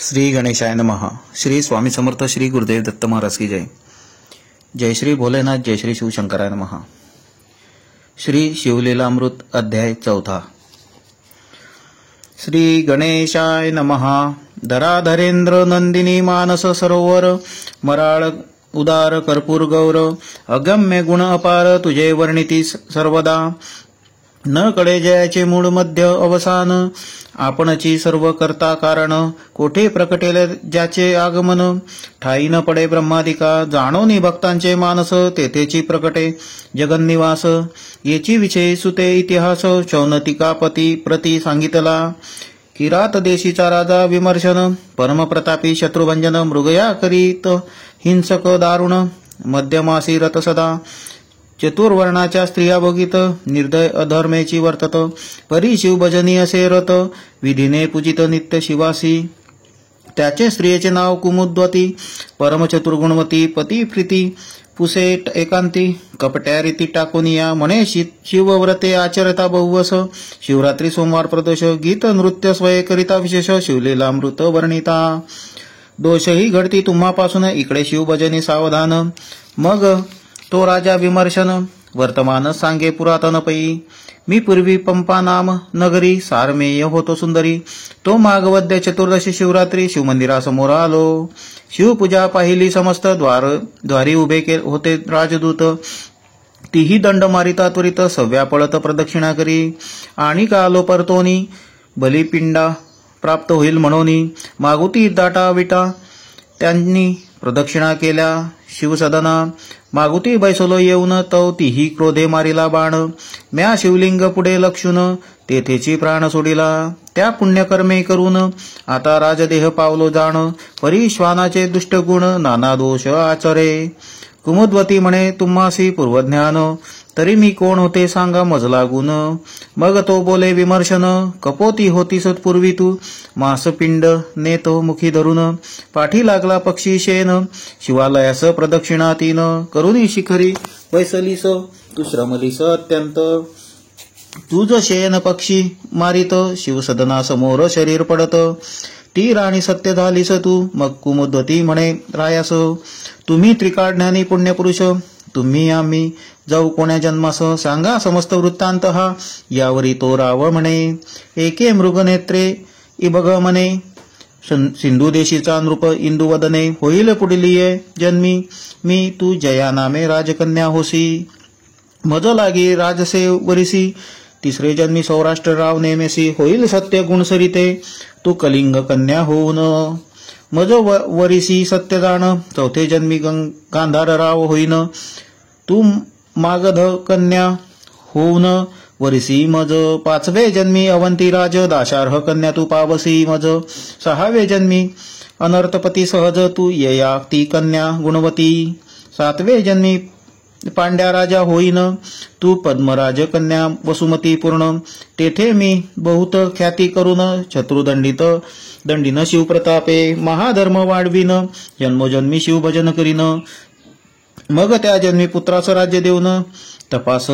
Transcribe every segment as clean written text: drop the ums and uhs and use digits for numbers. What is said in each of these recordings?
श्री गणेशाय नमः। श्री स्वामी समर्थ श्री गुरुदेव दत्त महाराज की जय। जय श्री भोलेनाथ, जय श्री शिवशंकराय नमः। श्री शिवलीलामृत अध्याय 4। श्री गणेशाय नमः। धराधरेंद्र नंदिनी मानस सरोवर, मराळ उदार कर्पूर गौर, अगम्य गुण अपार तुझे वर्णिती सर्वदा। न कळे जयाचे मूळ मध्य अवसान, आपणची सर्व करता कारण, कोठे प्रकटेल ज्याचे आगमन। ठाई न पडे ब्रह्मादिका, जाणोनी भक्तांचे मानस, तेथेची प्रकटे जगन्निवास। येची विषयी सुते इतिहास, शौनतिकापती प्रती सांगितला। किरात देशीचा राजा विमर्शन, परमप्रतापी शत्रुभंजन, मृगया करीत हिंसक दारुण। मध्यमासी रत सदा, चतुर्वर्णाच्या स्त्रिया भोगित, निर्दय अधर्मेची वर्तत। परी शिवभजनी असे रत, विधीने पूजित नित्य शिवासी। त्याचे स्त्रियेचे नाव कुमुद्वती, परमचतुर्गुणवती, पती प्रीती पुसेट एकांती। कपट्या रीती टाकोनिया, म्हणे शिवव्रते आचरता बहुवस। शिवरात्री सोमवार प्रदोष, गीत नृत्य स्वये करिता विशेष। शिवलीलामृत वर्णिता, दोषही घडती तुम्हापासून, इकडे शिवभजनी सावधान। मग तो राजा विमर्शन, वर्तमान सांगे पुरातन पै। मी पूर्वी पंपा नाम नगरी, सारमेय होतो सुंदरी। तो माघवद्य चतुर्दशी शिवरात्री, शिवमंदिरासमोर आलो। शिवपूजा पाहिली समस्त, द्वारी उभे होते राजदूत। तीही दंड मारिता त्वरित, सव्या पळत प्रदक्षिणा करी। आणि का आलो परतोनी, बलिपिंडा प्राप्त होईल म्हणोनी। मागुती दाटा विटा, त्यांनी प्रदक्षिणा केल्या शिवसदना। मागुती बैसलो येऊन, तव तीही क्रोधे मारिला बाण। म्या शिवलिंग पुढे लक्षून, तेथेची प्राण सोडिला। त्या पुण्यकर्मे करून, आता राजदेह पावलो जाण। परिश्वानाचे दुष्टगुण, नाना दोष आचरे। कुमुद्वती म्हणे तुम्हासी पूर्वज्ञान, तरी मी कोण होते सांगा मज लागून। मग तो बोले विमर्शन, कपोती होती सत्पूर्वी तू, मासपिंड नेतो मुखी धरून। पाठी लागला पक्षी शेन, शिवालयास प्रदक्षिणा तीन। करुणी शिखरी वैसलीस, तू श्रमलीस अत्यंत। तुझ शेन पक्षी मारित, शिवसदनासमोर शरीर पडत। ती राणी सत्य झालीस तू, मग कुमुद्वती म्हणे रायास। तुम्ही त्रिकाळज्ञानी पुण्यपुरुष, तुम्ही आम्ही जाऊ कोण्या जन्मास, सांगा समस्त वृत्तांत हा। यावरी तो राव म्हणे, एके मृगनेत्रे इबग म्हणे। सिंधू देशीचा नृप इंदुवदने, होईल पुढलिये जन्मी मी, तू जया नामे राजकन्या होसी। मज लागी राजसे वरिसी, तिसरे जन्मी सौराष्ट्र राव नेमेसी। होईल सत्य गुणसरिते, तू कलिंग कन्या होऊन। मज वरिसी सत्य जाण, चौथे जन्मी गांधार राव होईन। तू मागध कन्या होऊन वरिसी मज। पाचवे जन्मी अवंती राज, दाशार्ह कन्या तू पावसी मज। सहावे जन्मी अनर्थपती सहज, तू यया ती कन्या गुणवती। सातवे जन्मी पांड्या राजा होईन, तू पद्मराज कन्या वसुमती पूर्ण। तेथे मी बहुत ख्याती करून, दंडीन शिवप्रतापे महाधर्म वाढविन। जन्मोजन्मी शिवभजन करीन, मग त्या जन्मी पुत्राचं राज्य देऊन। तपास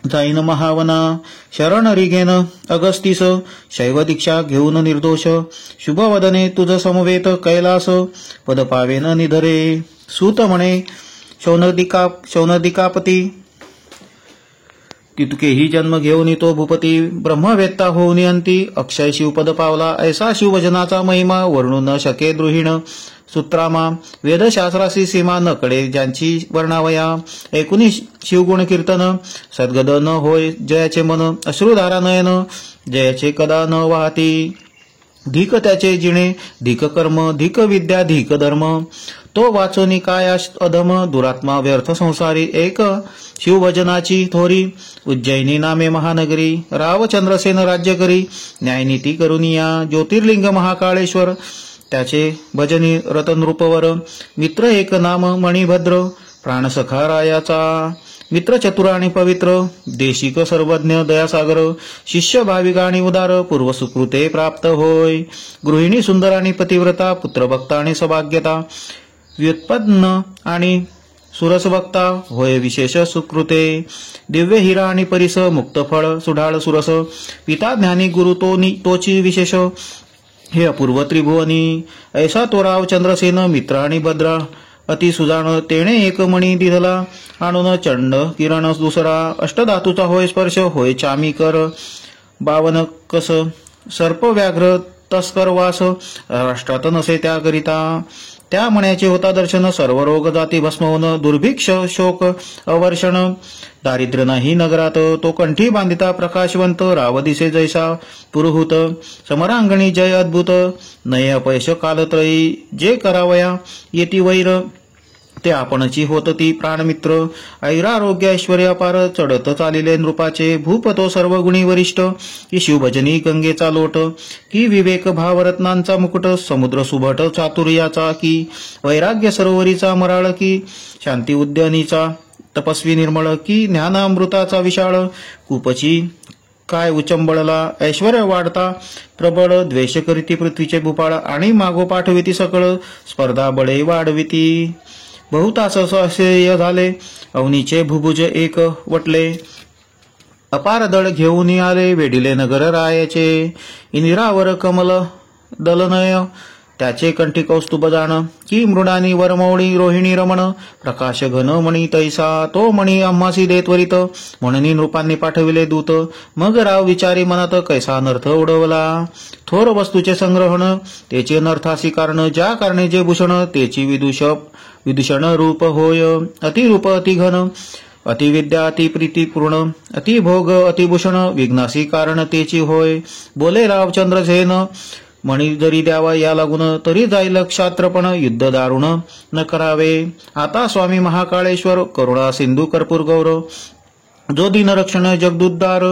जाईन महावना, शरण रिगेन अगस्तीस। शैव दीक्षा घेऊन निर्दोष, शुभवदने तुझ समवेत कैलास। पद पावेन निधरे, सूत म्हणे शौनदिकापती। तितकेही जन्म घेऊन तो भूपती, ब्रह्मवेत्ता होऊन अंती। अक्षय शिवपद पावला, ऐसा शिवभजनाचा महिमा, वर्णू न शके द्रुहिण सूत्रामा। वेदशास्त्रासी सीमा, न कडे ज्यांची वर्णावया। ऐकुनी शिवगुण कीर्तन, सद्गद न होय जयाचे मन। अश्रुधारा नयन, जयाचे कदा न वाहती। धिक त्याचे जिणे, धिक कर्म, धिक विद्या, धिक धर्म। तो वाचोनी काय अधम, दुरात्मा व्यर्थ संसारी। एक शिवभजनाची थोरी, उज्जैनी नामे महानगरी। रावचंद्रसेन राज्य करी, न्यायनीती करुनिया। ज्योतिर्लिंग महाकाळेश्वर, त्याचे भजनी रतनरूपवर। मित्र एक नाम मणिभद्र, प्राणसखा रायाचा। मित्र चतुर आणि पवित्र, देशिक सर्वज्ञ दयासागर। शिष्य भाविक आणि उदार, पूर्व सुकृते प्राप्त होय। गृहिणी सुंदर आणि पतिव्रता, पुत्रभक्त आणि सौभाग्यता। व्युत्पन्न आणि सुरसभक्ता, होय विशेष सुकृते। दिव्य हिरा आणि परिस, मुक्त फळ सुढाळ सुरस। पिता ज्ञानी गुरु तोची विशेष। हे अपूर्व त्रिभुवनी ऐसा तो राव चंद्रसेन मित्र आणि भद्रा अति सुजाण तेणे एक मणी दिधला आणून चंड किरण दुसरा अष्टधातूचा होय स्पर्श होय चामीकर बावन कस सर्प व्याघ्र तस्कर वास राष्ट्रात नसे त्याकरिता त्या मण्याचे होता दर्शन सर्व रोग जाती भस्म होण दुर्भिक्ष शोक अवर्षण दारिद्र्य नाही नगरात तो कंठी बांधिता प्रकाशवंत राव दिसे जैसा पुरुहूत समरांगणी जय अद्भुत नय अपयश कालत्रयी जे करावया येती वैर ते आपणची होत ती प्राणमित्र ऐरारोग्य ऐश्वर्य अपार चढत चालिले नृपाचे भूप तो सर्व गुणी वरिष्ठ की शिवभजनी गंगेचा लोट की विवेक भावरत्नांचा मुकुट समुद्र सुभट चातुर्याचा की वैराग्य सरोवरीचा मराळ की शांती उद्यानीचा तपस्वी निर्मळ की ज्ञानामृताचा विशाळ कूपची काय उचंबळला ऐश्वर्य वाढता प्रबळ द्वेष करीती पृथ्वीचे भूपाळ आणि मागो पाठविती सकळ स्पर्धा बळे वाढविती बहुतास असेय झाले अवनीचे भुभुज एक वटले अपार दळ घेऊन आले वेढिले नगर रायाचे इंदिरावर कमल दलनय त्याचे कंठी कौस्तुभ जाण की मृडानी वरमौळी रोहिणी रमण प्रकाश घन मणी तैसा तो मणी आम्हासी दे त्वरित म्हणून नृपांनी पाठविले दूत मग राव विचारी मनात कैसा अनर्थ उडवला थोर वस्तूचे संग्रहण त्याचे अनर्थासी कारण ज्या कारणे जे भूषण त्याची विदूषण रूप होय अतिरूप अतिघन अतिविद्या अतिप्रीतीपूर्ण अतिभोग अतिभूषण विघ्नासी कारण त्याची होय बोले राव चंद्रसेन मणी जरी द्यावा या लागून तरी जाईल क्षात्रपण युद्ध दारुण न करावे आता स्वामी महाकाळेश्वर करुणा सिंधू कर्पूर गौरव जो दिनरक्षण जगदुद्धार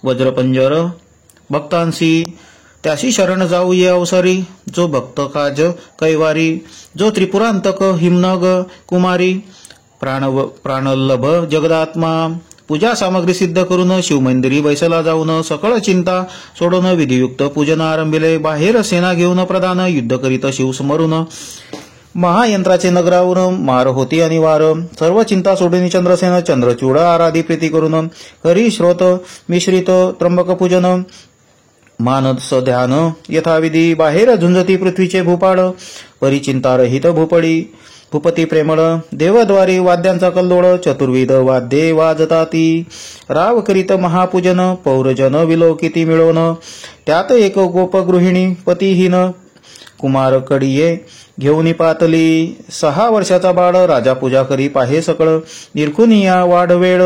वज्रपंजर भक्तांसी त्याशी शरण जाऊ ये अवसरी जो भक्त काज कैवारी जो त्रिपुरांतक हिमनग कुमारी प्राणल्लभ जगदात्मा पूजा सामग्री सिद्ध करून शिवमंदिरी बैसला जाऊन सकळ चिंता सोडून विधियुक्त पूजन आरंभिले बाहेर सेना घेऊन प्रधान युद्ध करीत शिव समरून महायंत्राचे नगरावरून मार होती आणि वार सर्व चिंता सोडून चंद्रसेन चंद्रचूड आराधी प्रीती करून हरी श्रोत मिश्रित त्र्यंबक पूजन मानस ध्यान यथाविधी बाहेर झुंजती पृथ्वीचे भूपाळ परिचिंता रहित भूपती प्रेमळ देवद्वारी वाद्यांचा कल्लोळ चतुर्विध वाद्ये वाजताती राव करीत महापूजन पौरजन विलोकिती मिळवून त्यात एक गोपगृहिणी पतिहीन कुमार कडिये घेऊन पातली 6 वर्षाचा बाळ राजा पूजा करी पाहे सकळ निरखुनिया वाढवेळ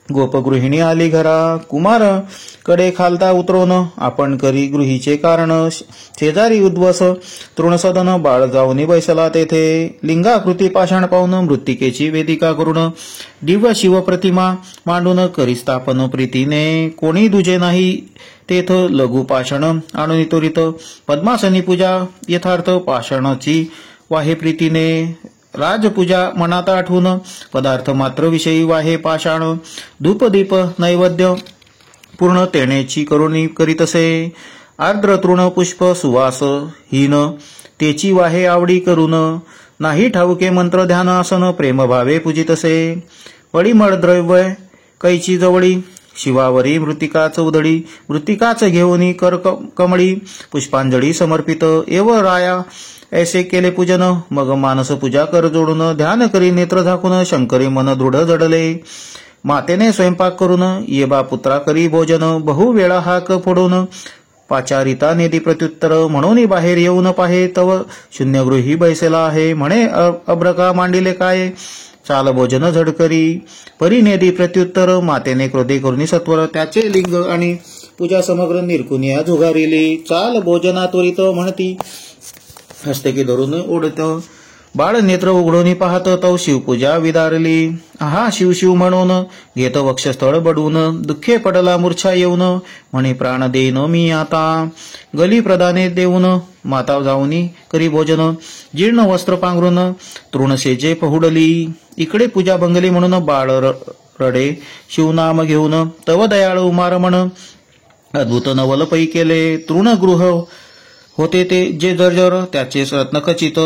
गोपगृहिणी आली घरा कुमार कडे खालता उतरवून आपण करी गृहीचे कारण शेजारी उद्वस तृणसदन बाळ जाऊनी बैसला तेथे लिंगाकृती पाषाण पाहून मृत्तिकेची वेदिका करून दिव्य शिव प्रतिमा मांडून करी स्थापन प्रीतीने कोणी दुजे नाही तेथ लघु पाषाण आणून त्वरित पद्मासनी पूजा यथार्थ पाषाणाची वाहे प्रीतीने राजपूजा मनात आठवून पदार्थ मात्र विषयी वाहे पाषाण धूपदीप नैवेद्य पूर्ण तेणेची करुणी करीतसे आर्द्र तृण पुष्प सुवास हीन तेची वाहे आवडी करून नाही ठाऊके मंत्र ध्यान आसन प्रेम भावे पूजितसे पळीमळ द्रव्य कैची जवळी शिवावरी मृत्तिकाच उधळी मृत्तिकाच घेऊनी कर कमळी पुष्पांजली समर्पित एव राया ऐसे केले पूजन मग मानस पूजा कर जोडून ध्यान करी नेत्र झाकून शंकरी मन दृढ जडले मातेने स्वयंपाक करून ये बा पुत्रा करी भोजन बहु वेळा हाक फोडून पाचारिता नेदी प्रत्युत्तर म्हणून बाहेर येऊन पाहे तव शून्यगृही बैसेला आहे म्हणे अब्रका मांडिले काय चाल भोजन झडकरी परिनेदी प्रत्युत्तर मातेने क्रोधे करुनी सत्वर त्याचे लिंग आणि पूजा समग्र निर्कुनिया झुगारिली चाल भोजना त्वरित म्हणती हस्तकी धरून ओढत बाळ नेत्र उघडून पाहत तो शिवपूजा विदारली हा शिव शिव म्हणून घेत वक्षस्थळ बडवून दुःखे पडला मूर्छा येऊन म्हणे प्राण देईन मी आता गली प्रदाने देऊन माता जाऊनी करी भोजन जीर्ण वस्त्र पांघरून तृणसेजे पहुडली इकडे पूजा भंगली म्हणून बाळ रडे शिवनाम घेऊन तव दयाळ उमारमण अद्भुत नवल पै केले तृणगृह होते ते जे जर्जर त्याचे रत्नखचित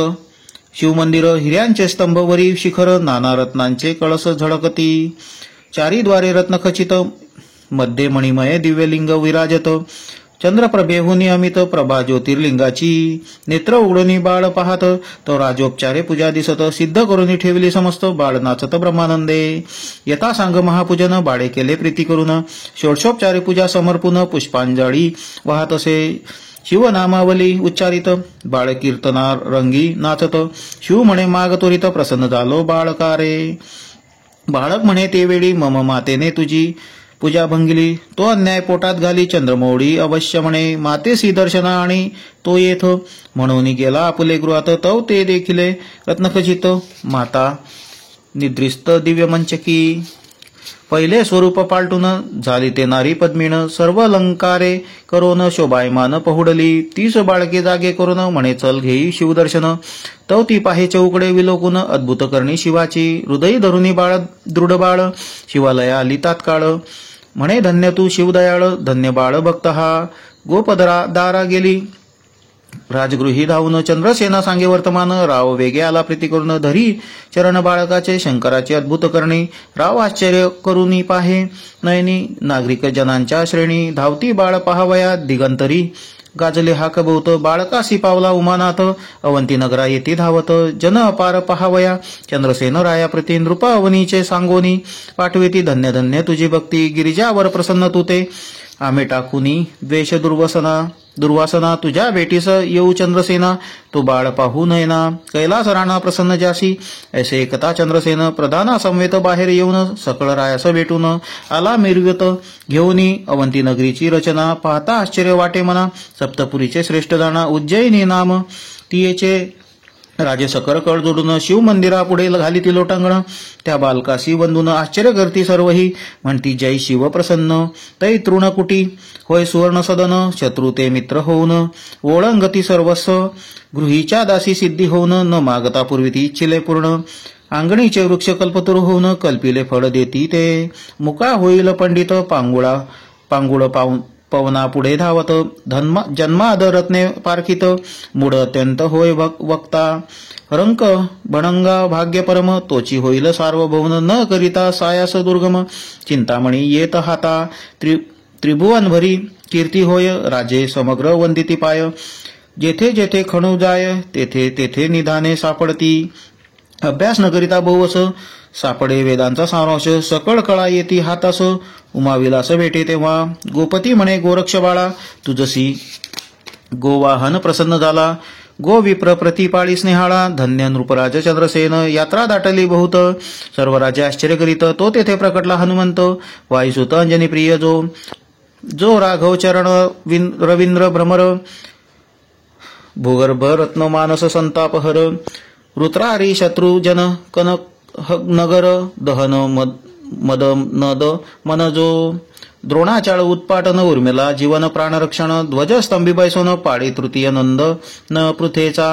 शिवमंदिर हिऱ्यांचे स्तंभवरी शिखर नाना रत्नांचे कळस झळकती चारी द्वारे रत्नखचित मध्ये मणिमय दिव्यलिंग विराजत चंद्रप्रभेहुनी अमित प्रभा ज्योतिर्लिंगाची. नेत्र उघडून बाळ पाहत तो राजोपचारे पूजा दिसत. सिद्ध करून ठेवली समस्त बाळ नाचत ब्रह्मानंदे. यथा सांग महापूजन बाळे केले प्रीती करून. षोडशोपचारे पूजा समर्पून पुष्पांजळी वाहत असे. शिवनामावली उच्चारित बाळ कीर्तनार रंगी नाचत. शिव म्हणे माग त्वरित प्रसन्न झालो बाळकारे. बाळक म्हणे ते वेळी मम मातेने तुझी पूजा भंगिली. तो अन्याय पोटात घाली चंद्रमौळी अवश्य म्हणे. मातेसी दर्शना आणि तो येथ. म्हणून गेला आपले गृहात तव ते देखिले रत्नखचित. माता निद्रिस्त दिव्यमंचकी. पहिले स्वरूप पालटून झाली ते नारी पद्मीण. सर्व अलंकारे करून शोभायमान पहुडली. तीस बाळके जागे करून म्हणे चल घेई शिवदर्शन. तव ती पाहे चौकडे विलोकून अद्भुत करणी शिवाची. हृदयी धरुनी बाळ दृढ बाळ शिवालया आली तात्काळ. म्हणे धन्य तू शिवदयाळ धन्य बाळ भक्त हा. गोपदरा दारा गेली राजगृही धावून. चंद्रसेना सांगे वर्तमान. राव वेगे आला प्रीती करून. धरी चरण बाळकाचे शंकराची अद्भुत करणी. राव आश्चर्य करुनी पाहे नयनी. नागरिक जनांच्या श्रेणी धावती बाळ पहावया दिगंतरी. गाजले हाक बहुत बाळकासी पावला उमानाथ. अवंती नगरा येती धावत जन अपार पहावया. चंद्रसेन राया प्रती नृपा अवनीचे सांगोनी. पाठवेती धन्य धन्य तुझी भक्ती. गिरिजावर प्रसन्न तू ते आम्ही टाकुनी द्वेष दुर्वासना. तुझ्या भेटीस येऊ चंद्रसेना. तो बाळ पाहू नयना. कैलास राणा प्रसन्न जासी. ऐसे एकता चंद्रसेन प्रधाना समवेत बाहेर येऊन. सकळ रायास भेटून आला मिरवत घेऊनी. अवंती नगरीची रचना पाहता आश्चर्य वाटे मना. सप्तपुरीचे श्रेष्ठ जाणा उज्जयिनी नाम. तियेचे राजे सकळ कळ जोडून. शिव मंदिरा पुढे घाली लोटांगण. त्या बालकासी वंदून आश्चर्य करती सर्वही. म्हणती जय शिव प्रसन्न. तै तृणकुटी होय सुवर्ण सदन. शत्रू ते मित्र होऊन ओळंगती सर्वस्व. गृहीच्या दासी सिद्धी होऊन न मागता पूर्वी ती इच्छिले पूर्ण. अंगणीचे वृक्ष कल्पतरू होऊन कल्पिले फळ देती ते. मुका होईल पंडित पांगुळ पवना पुढे धावत. जन्माद रत्ने पारखित. मूळ अत्यंत होय वक्ता. रंक भणंगा भाग्य परम. तोची होईल सार्वभौम न करिता सायास दुर्गम. चिंतामणी येत हाता त्रिभुवन भरी. कीर्ती होय राजे समग्र वंदिती पाय. जेथे जेथे खणू जाय तेथे तेथे निधाने सापडती. अभ्यास न करिता बहुवस सापडे वेदांचा सारांश. सकळ कळा येती हातास. उमाविलास भेटे तेव्हा. गोपती म्हणे गोरक्ष बाळा तुझसी. गोवाहन प्रसन्न झाला. गो विप्र प्रतिपाळी स्नेहाळा. धन्य नृपराज चंद्रसेन. यात्रा दाटली बहुत. सर्व राजे आश्चर्य करीत. तो तेथे प्रकटला हनुमंत. वायुसुत अंजनी प्रिय जो राघव चरण रवींद्र भ्रमर. भूगर्भ रत्न मानस संतापहर. वृत्रारी शत्रुजन कनक नगर. दहन मद नद मनजो. द्रोणाचाळ उत्पाटन उर्मिला जीवन प्राणरक्षण. ध्वज स्तंभी बैसोन पाळी तृतीय नंद न पृथेचा.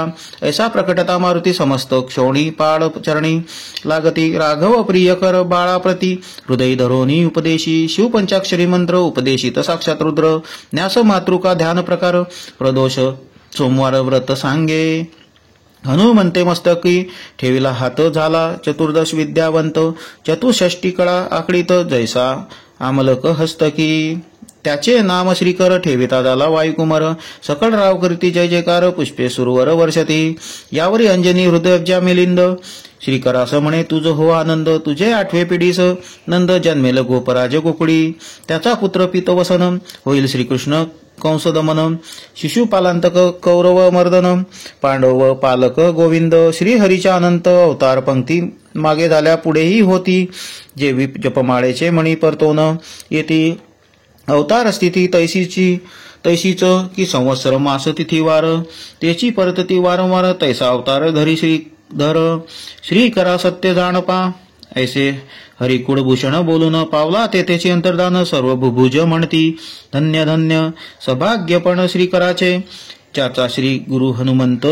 ऐसा प्रकटता मारुती समस्त क्षोणी पाळ चरणी लागती. राघव प्रियकर बाळाप्रती हृदय धरोनी उपदेशी. शिवपंचाक्षरी मंत्र उपदेशित साक्षात रुद्र. न्यास मातृका ध्यान प्रकार. प्रदोष सोमवार व्रत सांगे. हनुमंते मस्तकी ठेविला हात झाला चतुर्दश विद्यावंत. चतुष्षष्टी कळा आकडीत जैसा आमलक हस्तकी. त्याचे नाम श्रीकर ठेविता झाला वायुकुमार. सकळ राव करती जय जयकार. पुष्पे सुरवर वर्षती. यावरी अंजनी हृदयब्जा मिलिंद. श्रीकरास म्हणे तुझ हो आनंद. तुझे 8वे पिढीस नंद जन्मेल गोपराज गोकुळी. त्याचा पुत्र पितवसन होईल श्रीकृष्ण कंसदमन. शिशुपालांतक कौरव मर्दन. पांडव पालक गोविंद. श्रीहरीच्या अनंत अवतार पंक्ती मागे झाल्या पुढेही होती. जे जपमाळेचे मणी परतोन येती. अवतार स्थिती तैसीच की संवत्सर मास तिथीवार. त्याची परतती वारंवार. तैसा अवतार धरी श्रीधर. श्री करा सत्य जाणपा. ऐसे हरिकुळभूषण बोलून पावला तेथेची अंतर्धान. सर्व भुभुज म्हणती धन्य धन्य सभाग्यपण श्रीकराचे. ज्याचा श्री गुरु हनुमंत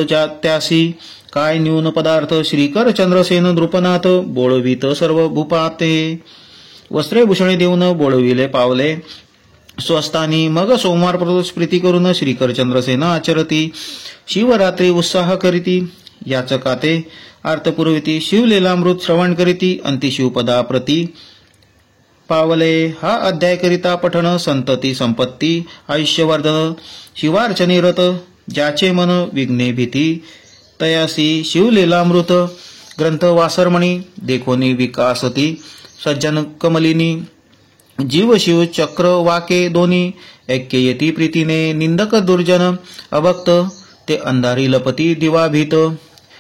त्यासी. काय न्यून पदार्थ श्रीकर चंद्रसेन नृपनाथ. बोळवीत सर्व भूपाते. वस्त्रे भूषणे देऊन बोळविले पावले स्वस्तानी. मग सोमवार प्रदोष प्रीती करून श्रीकर चंद्रसेन आचरती. शिवरात्री उत्साह करीती. याचकाते आर्तपुरविती. शिवलीलामृत श्रवण करीती. अंती शिवपदा प्रती पावले. हा अध्याय करिता पठण संतती संपत्ती आयुष्यवर्धन. शिवार्चने रत ज्याचे मन विघ्ने भीती, तयासी शिवलीलामृत ग्रंथ वासरमणी. देखोनी विकासती सज्जन कमलिनी, जीव शिव चक्र वाके दोन्ही. ऐक्य येती प्रीतीने निंदक दुर्जन अभक्त, ते अंधारी लपती दिवा भीत.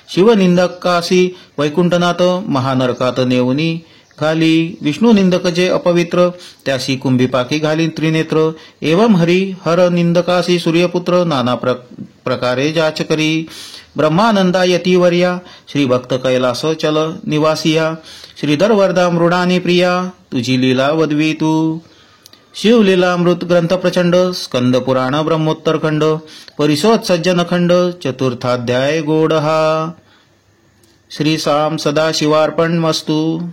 शिवनिंदकासी वैकुंठनाथ महानरकात नेवनी घाली. विष्णू निंदक जे अपवित्र त्यासी कुंभीपाकी घाली त्रिनेत्र. एवं हरी हर निंदकासी सूर्यपुत्र नाना प्रकारे जाच करी. ब्रह्मानंदा यतीवर्या श्रीभक्त कैलास चल निवासिया. श्रीधर वरदा मृडानी प्रिया तुझी लीला वदवी तू. शिवलीलामृत ग्रंथ प्रचंड स्कंद पुराण ब्रह्मोत्तर खंड. परिसोत सज्जन खंड चतुर्थाध्याय गोड हा. श्री साम सदाशिवार्पण मस्तु.